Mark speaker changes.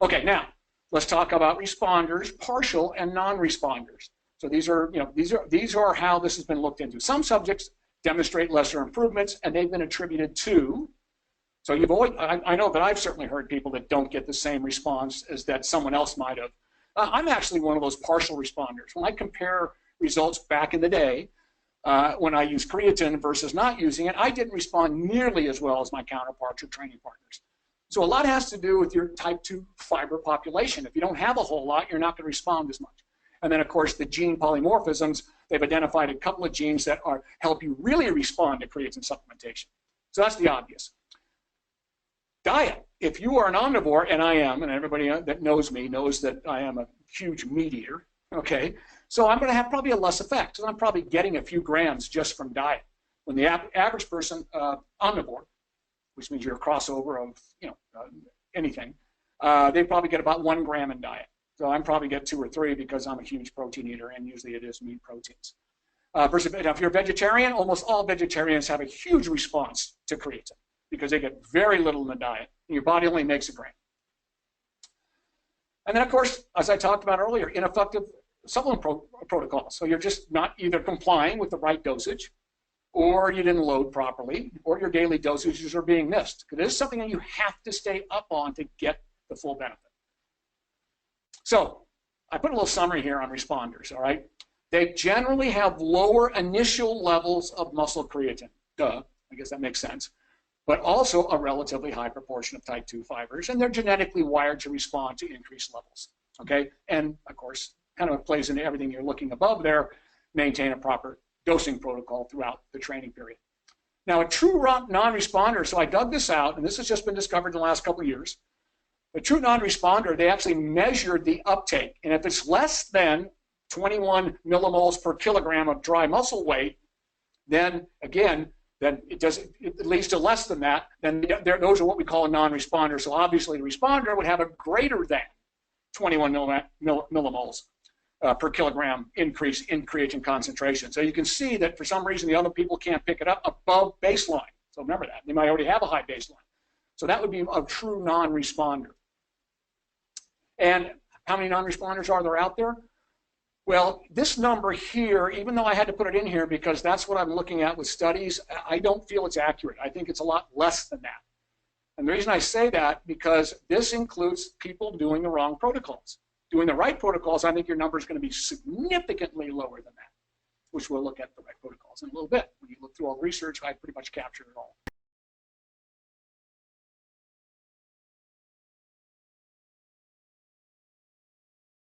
Speaker 1: Okay, now let's talk about responders, partial and non-responders. So these are how this has been looked into. Some subjects demonstrate lesser improvements, and they've been attributed to. So you've always, I know that I've certainly heard people that don't get the same response as that someone else might have. I'm actually one of those partial responders. When I compare results back in the day, when I used creatine versus not using it, I didn't respond nearly as well as my counterparts or training partners. So a lot has to do with your type 2 fiber population. If you don't have a whole lot, you're not going to respond as much. And then, of course, the gene polymorphisms, they've identified a couple of genes that help you really respond to creatine supplementation. So that's the obvious. Diet. If you are an omnivore, and I am, and everybody that knows me knows that I am a huge meat eater, okay? So I'm going to have probably a less effect, because I'm probably getting a few grams just from diet. When the average person, omnivore, which means you're a crossover of anything, they probably get about 1 gram in diet. So I'm probably get 2 or 3 because I'm a huge protein eater, and usually it is meat proteins. Versus, now, if you're a vegetarian, almost all vegetarians have a huge response to creatine because they get very little in the diet, and your body only makes a gram. And then, of course, as I talked about earlier, ineffective supplement protocols. So you're just not either complying with the right dosage, or you didn't load properly, or your daily dosages are being missed. Because it is something that you have to stay up on to get the full benefit. So I put a little summary here on responders, all right? They generally have lower initial levels of muscle creatine. Duh, I guess that makes sense. But also a relatively high proportion of type 2 fibers, and they're genetically wired to respond to increased levels, okay? And, of course, kind of plays into everything you're looking above there, maintain a proper dosing protocol throughout the training period. Now, a true non-responder, so I dug this out, and this has just been discovered in the last couple of years. A true non-responder, they actually measured the uptake, and if it's less than 21 millimoles per kilogram of dry muscle weight, then, again, then it leads to less than that, then those are what we call a non-responder. So obviously the responder would have a greater than 21 millimoles per kilogram increase in creatine concentration. So you can see that for some reason the other people can't pick it up above baseline. So remember that. They might already have a high baseline. So that would be a true non-responder. And how many non-responders are there out there? Well, this number here, even though I had to put it in here because that's what I'm looking at with studies, I don't feel it's accurate. I think it's a lot less than that. And the reason I say that, because this includes people doing the wrong protocols. Doing the right protocols, I think your number is going to be significantly lower than that, which we'll look at the right protocols in a little bit. When you look through all the research, I pretty much captured it all.